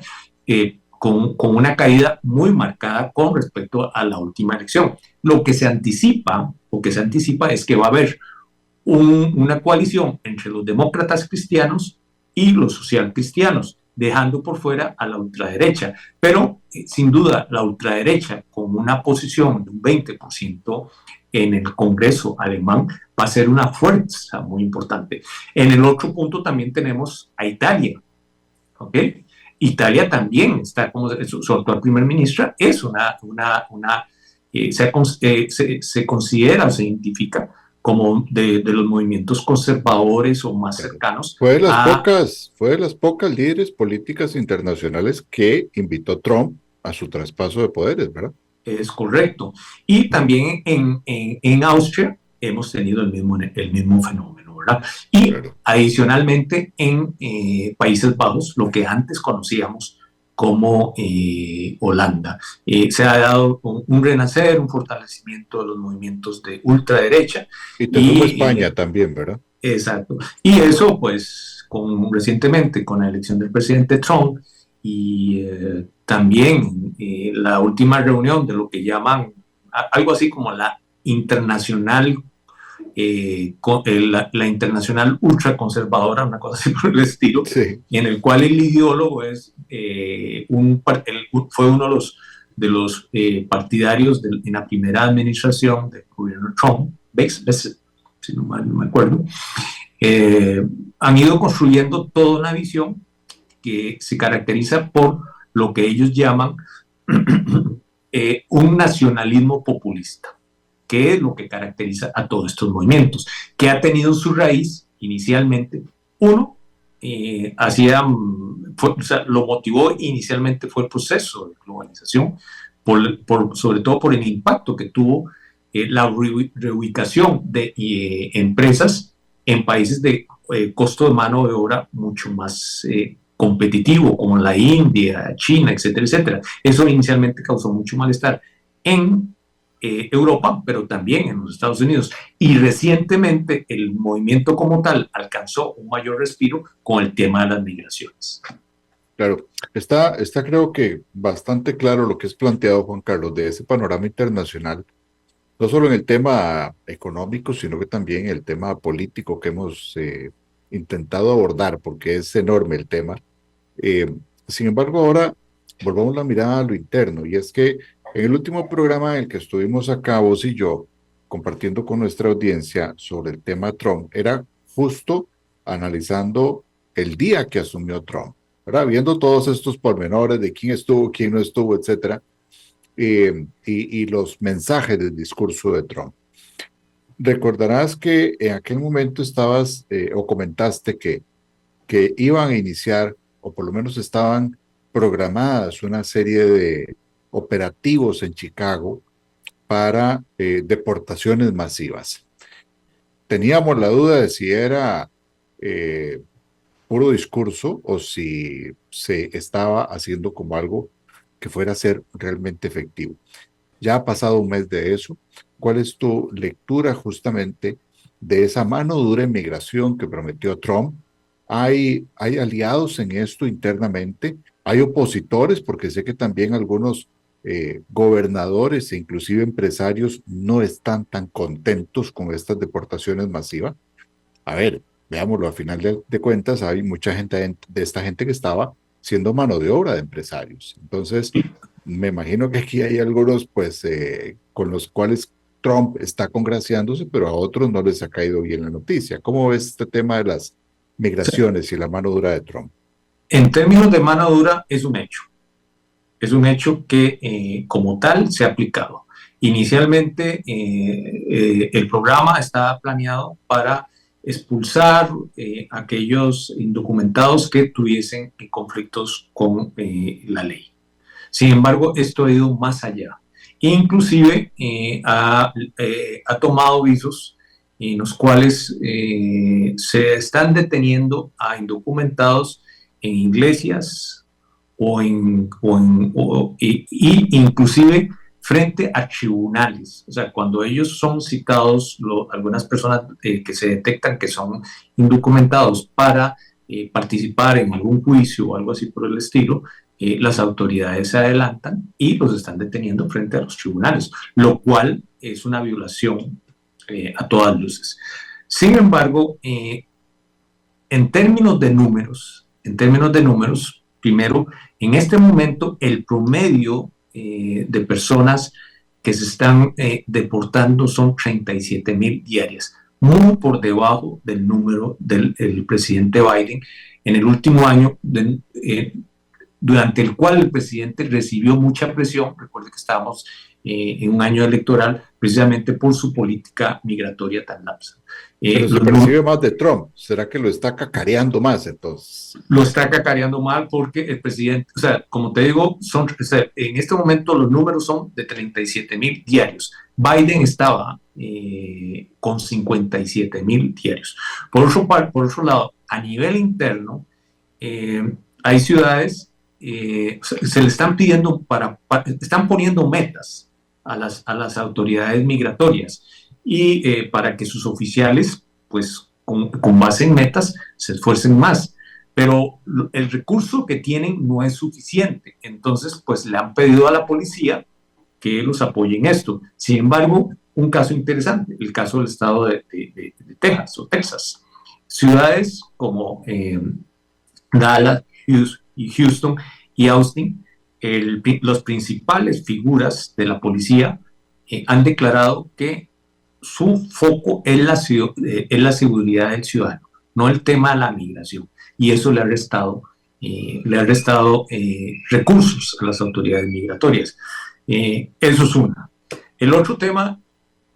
con una caída muy marcada con respecto a la última elección. Lo que se anticipa es que va a haber una coalición entre los demócratas cristianos y los social cristianos, dejando por fuera a la ultraderecha. Pero, sin duda, la ultraderecha, con una posición de un 20% en el Congreso alemán, va a ser una fuerza muy importante. En el otro punto también tenemos a Italia, ¿ok? Italia también está, como su actual primer ministra, es se considera o se identifica como de los movimientos conservadores o más cercanos. Fue de las pocas líderes políticas internacionales que invitó Trump a su traspaso de poderes, ¿verdad? Es correcto. Y también en Austria hemos tenido el mismo fenómeno, ¿verdad? Y claro, adicionalmente en Países Bajos, lo que antes conocíamos como Holanda. Se ha dado un renacer, un fortalecimiento de los movimientos de ultraderecha. Y tenemos España también, ¿verdad? Exacto. Y eso, pues, recientemente con la elección del presidente Trump y también la última reunión de lo que llaman algo así como la internacional, la internacional ultraconservadora, una cosa así por el estilo, sí, en el cual el ideólogo es fue uno de los partidarios en la primera administración del gobierno Trump, si no mal no me acuerdo, han ido construyendo toda una visión que se caracteriza por lo que ellos llaman un nacionalismo populista, que es lo que caracteriza a todos estos movimientos, que ha tenido su raíz inicialmente, uno, lo motivó inicialmente fue el proceso de globalización, sobre todo por el impacto que tuvo la reubicación de empresas en países de costo de mano de obra mucho más competitivo, como la India, China, etcétera, etcétera. Eso inicialmente causó mucho malestar en Europa, pero también en los Estados Unidos. Y recientemente el movimiento como tal alcanzó un mayor respiro con el tema de las migraciones. Claro, está creo que bastante claro lo que es planteado, Juan Carlos, de ese panorama internacional, no solo en el tema económico, sino que también en el tema político que hemos intentado abordar, porque es enorme el tema. Sin embargo, ahora volvamos la mirada a lo interno, y es que en el último programa en el que estuvimos acá, vos y yo, compartiendo con nuestra audiencia sobre el tema Trump, era justo analizando el día que asumió Trump, ¿verdad? Viendo todos estos pormenores de quién estuvo, quién no estuvo, etcétera, y los mensajes del discurso de Trump. Recordarás que en aquel momento estabas o comentaste que iban a iniciar, o por lo menos estaban programadas una serie de operativos en Chicago para deportaciones masivas. Teníamos la duda de si era puro discurso o si se estaba haciendo como algo que fuera a ser realmente efectivo. Ya ha pasado un mes de eso. ¿Cuál es tu lectura justamente de esa mano dura en migración que prometió Trump? ¿Hay aliados en esto internamente? ¿Hay opositores? Porque sé que también algunos gobernadores e inclusive empresarios no están tan contentos con estas deportaciones masivas. A ver, veámoslo, al final de cuentas hay mucha gente de esta gente que estaba siendo mano de obra de empresarios. Entonces, me imagino que aquí hay algunos pues con los cuales Trump está congraciándose, pero a otros no les ha caído bien la noticia. ¿Cómo ves este tema de las migraciones y la mano dura de Trump? En términos de mano dura, es un hecho. Es un hecho que como tal se ha aplicado. Inicialmente el programa estaba planeado para expulsar aquellos indocumentados que tuviesen conflictos con la ley. Sin embargo, esto ha ido más allá. Inclusive ha tomado visos en los cuales se están deteniendo a indocumentados en iglesias inclusive frente a tribunales. O sea, cuando ellos son citados, algunas personas que se detectan que son indocumentados para participar en algún juicio o algo así por el estilo, las autoridades se adelantan y los están deteniendo frente a los tribunales, lo cual es una violación a todas luces. Sin embargo, en términos de números, Primero, en este momento el promedio de personas que se están deportando son 37,000 diarias, muy por debajo del número del presidente Biden en el último año, durante el cual el presidente recibió mucha presión. Recuerde que estábamos en un año electoral precisamente por su política migratoria tan laxa. Pero se percibe más de Trump. ¿Será que lo está cacareando más entonces? Lo está cacareando mal porque el presidente, o sea, como te digo, en este momento los números son de 37,000 diarios. Biden estaba con 57,000 diarios. Por otro lado, a nivel interno, hay ciudades, se le están pidiendo están poniendo metas a las autoridades migratorias y para que sus oficiales, pues con base en metas, se esfuercen más. Pero el recurso que tienen no es suficiente. Entonces, pues le han pedido a la policía que los apoye en esto. Sin embargo, un caso interesante, el caso del estado de Texas o Texas. Ciudades como Dallas, Houston y Austin, los principales figuras de la policía han declarado que su foco es la seguridad del ciudadano, no el tema de la migración. Y eso le ha restado recursos a las autoridades migratorias. Eso es una. El otro tema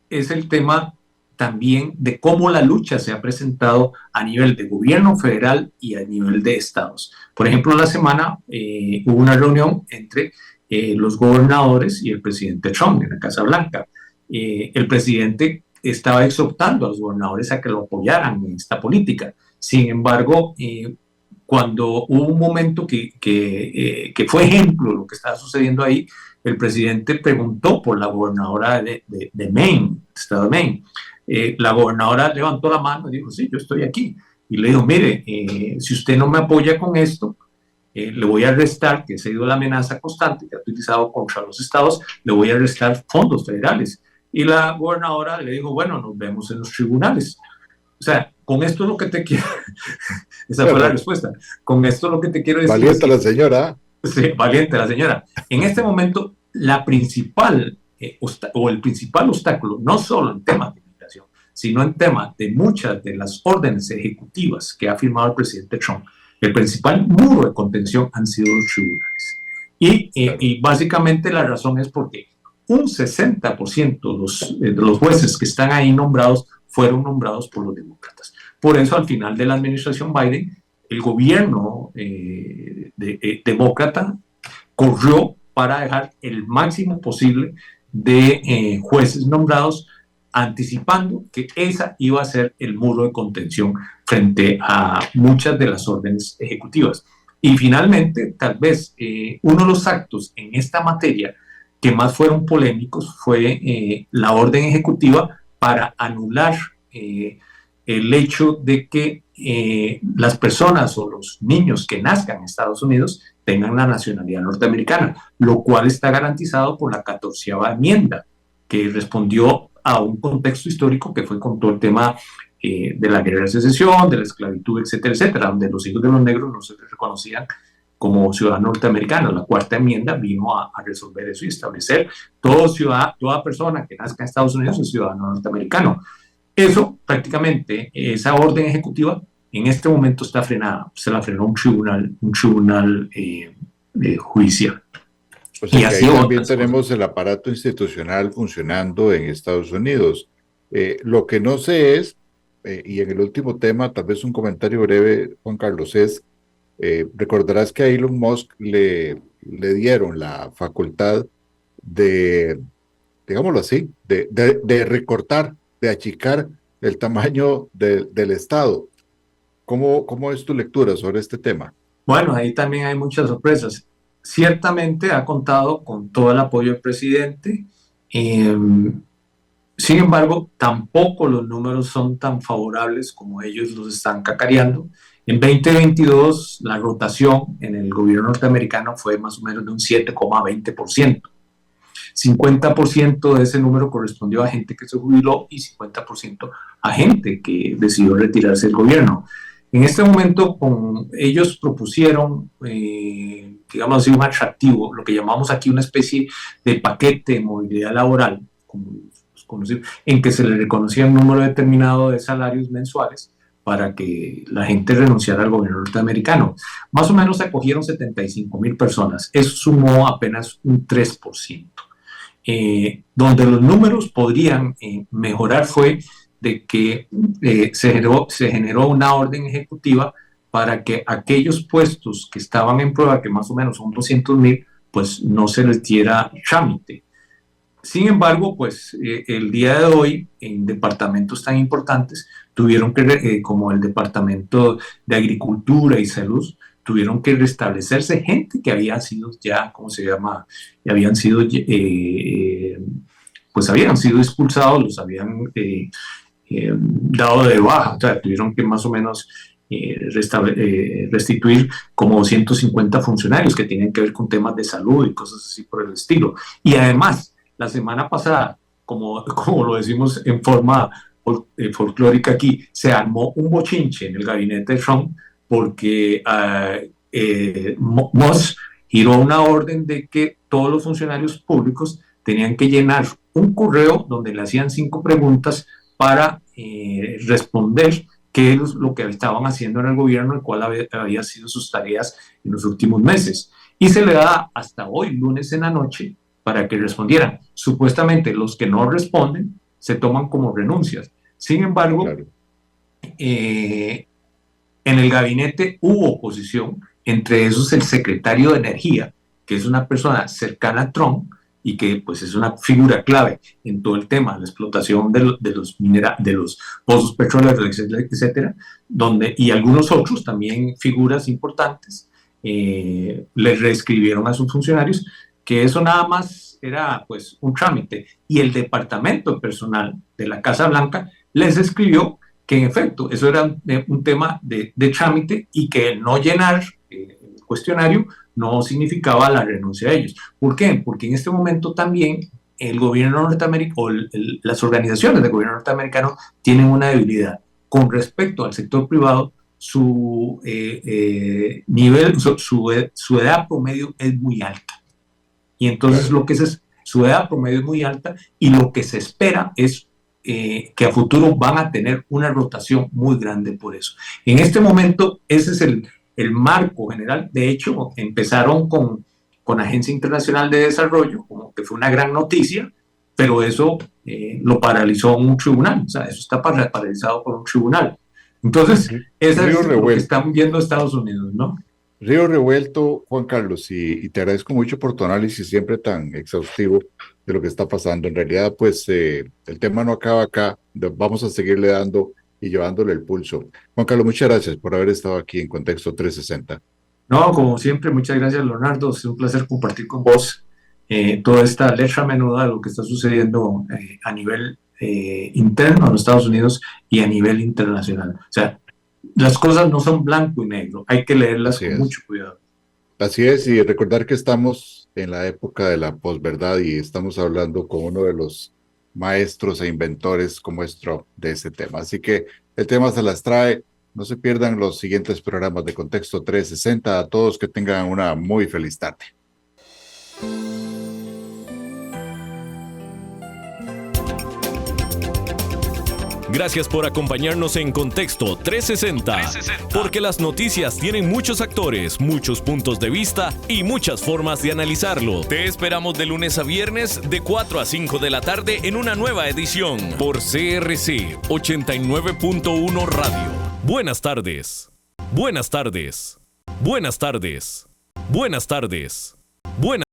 es el tema también de cómo la lucha se ha presentado a nivel de gobierno federal y a nivel de estados. Por ejemplo, la semana hubo una reunión entre los gobernadores y el presidente Trump en la Casa Blanca. El presidente estaba exhortando a los gobernadores a que lo apoyaran en esta política. Sin embargo, cuando hubo un momento que fue ejemplo de lo que estaba sucediendo ahí, el presidente preguntó por la gobernadora de Maine, estado de Maine. La gobernadora levantó la mano y dijo, sí, yo estoy aquí. Y le dijo, mire, si usted no me apoya con esto, le voy a restar, que ha sido la amenaza constante que ha utilizado contra los estados, le voy a restar fondos federales. Y la gobernadora le dijo, bueno, nos vemos en los tribunales. O sea, con esto lo que te quiero... Esa fue la respuesta. Con esto lo que te quiero decir... Valiente la señora. Sí, valiente la señora. En este momento, el principal obstáculo, no solo en temas de migración, sino en temas de muchas de las órdenes ejecutivas que ha firmado el presidente Trump, el principal muro de contención han sido los tribunales. Y básicamente la razón es porque un 60% de los jueces que están ahí nombrados fueron nombrados por los demócratas. Por eso, al final de la administración Biden, el gobierno demócrata corrió para dejar el máximo posible de jueces nombrados, anticipando que esa iba a ser el muro de contención frente a muchas de las órdenes ejecutivas. Y finalmente, tal vez uno de los actos en esta materia que más fueron polémicos fue la orden ejecutiva para anular el hecho de que las personas o los niños que nazcan en Estados Unidos tengan la nacionalidad norteamericana, lo cual está garantizado por la 14ª enmienda, que respondió a un contexto histórico que fue con todo el tema de la guerra de secesión, de la esclavitud, etcétera, etcétera, donde los hijos de los negros no se reconocían como ciudadanos norteamericanos. La 4ª enmienda vino a resolver eso y establecer toda persona que nazca en Estados Unidos es ciudadano norteamericano. Eso prácticamente, esa orden ejecutiva en este momento está frenada, se la frenó un tribunal judicial. O sea, que ahí también tenemos el aparato institucional funcionando en Estados Unidos. Lo que no sé es, y en el último tema, tal vez un comentario breve, Juan Carlos, es, recordarás que a Elon Musk le dieron la facultad de, digámoslo así, de recortar, de achicar el tamaño del Estado. ¿Cómo es tu lectura sobre este tema? Bueno, ahí también hay muchas sorpresas. Ciertamente ha contado con todo el apoyo del presidente. Sin embargo, tampoco los números son tan favorables como ellos los están cacareando. En 2022, la rotación en el gobierno norteamericano fue más o menos de un 7,20%. 50% de ese número correspondió a gente que se jubiló y 50% a gente que decidió retirarse del gobierno. En este momento ellos propusieron, digamos así, un atractivo, lo que llamamos aquí una especie de paquete de movilidad laboral, como conocido, en que se le reconocía un número determinado de salarios mensuales para que la gente renunciara al gobierno norteamericano. Más o menos se acogieron 75,000 personas. Eso sumó apenas un 3%. Donde los números podrían mejorar fue de que se generó una orden ejecutiva para que aquellos puestos que estaban en prueba, que más o menos son 200,000, pues no se les diera trámite. Sin embargo, pues el día de hoy, en departamentos tan importantes, tuvieron que, como el Departamento de Agricultura y Salud, tuvieron que restablecerse gente que había sido ya, ¿cómo se llama? Y habían sido, pues habían sido expulsados, los habían dado de baja, o sea, tuvieron que más o menos restituir como 250 funcionarios que tienen que ver con temas de salud y cosas así por el estilo. Y además, la semana pasada, como lo decimos en forma folclórica aquí, se armó un bochinche en el gabinete de Trump porque Musk giró una orden de que todos los funcionarios públicos tenían que llenar un correo donde le hacían 5 preguntas para responder qué es lo que estaban haciendo en el gobierno, el cual había sido sus tareas en los últimos meses. Y se le da hasta hoy, lunes en la noche, para que respondieran. Supuestamente los que no responden se toman como renuncias. Sin embargo, claro, en el gabinete hubo oposición, entre esos el secretario de Energía, que es una persona cercana a Trump y que pues es una figura clave en todo el tema de la explotación de los pozos petroleros, etcétera, y algunos otros también figuras importantes les reescribieron a sus funcionarios que eso nada más era pues un trámite, y el departamento personal de la Casa Blanca les escribió que en efecto eso era un tema de trámite y que no llenar el cuestionario no significaba la renuncia de ellos. ¿Por qué? Porque en este momento también el gobierno norteamericano, las organizaciones del gobierno norteamericano tienen una debilidad. Con respecto al sector privado, su edad promedio es muy alta. Y entonces su edad promedio es muy alta y lo que se espera es que a futuro van a tener una rotación muy grande por eso. En este momento ese es el marco general. De hecho, empezaron con Agencia Internacional de Desarrollo, como que fue una gran noticia, pero eso lo paralizó un tribunal, o sea, eso está paralizado por un tribunal. Entonces, eso es lo que están viendo Estados Unidos, ¿no? Río revuelto, Juan Carlos, y te agradezco mucho por tu análisis siempre tan exhaustivo de lo que está pasando. En realidad, pues el tema no acaba acá, vamos a seguirle dando y llevándole el pulso. Juan Carlos, muchas gracias por haber estado aquí en Contexto 360. No, como siempre, muchas gracias, Leonardo. Es un placer compartir con vos toda esta letra menuda de lo que está sucediendo a nivel interno en los Estados Unidos y a nivel internacional. O sea, las cosas no son blanco y negro, hay que leerlas con mucho cuidado. Así es, y recordar que estamos en la época de la posverdad y estamos hablando con uno de los maestros e inventores como es Trump de ese tema. Así que el tema se las trae. No se pierdan los siguientes programas de Contexto 360. A todos que tengan una muy feliz tarde. Gracias por acompañarnos en Contexto 360, porque las noticias tienen muchos actores, muchos puntos de vista y muchas formas de analizarlo. Te esperamos de lunes a viernes de 4 a 5 de la tarde en una nueva edición por CRC 89.1 Radio. Buenas tardes. Buenas tardes. Buenas tardes. Buenas tardes. Buenas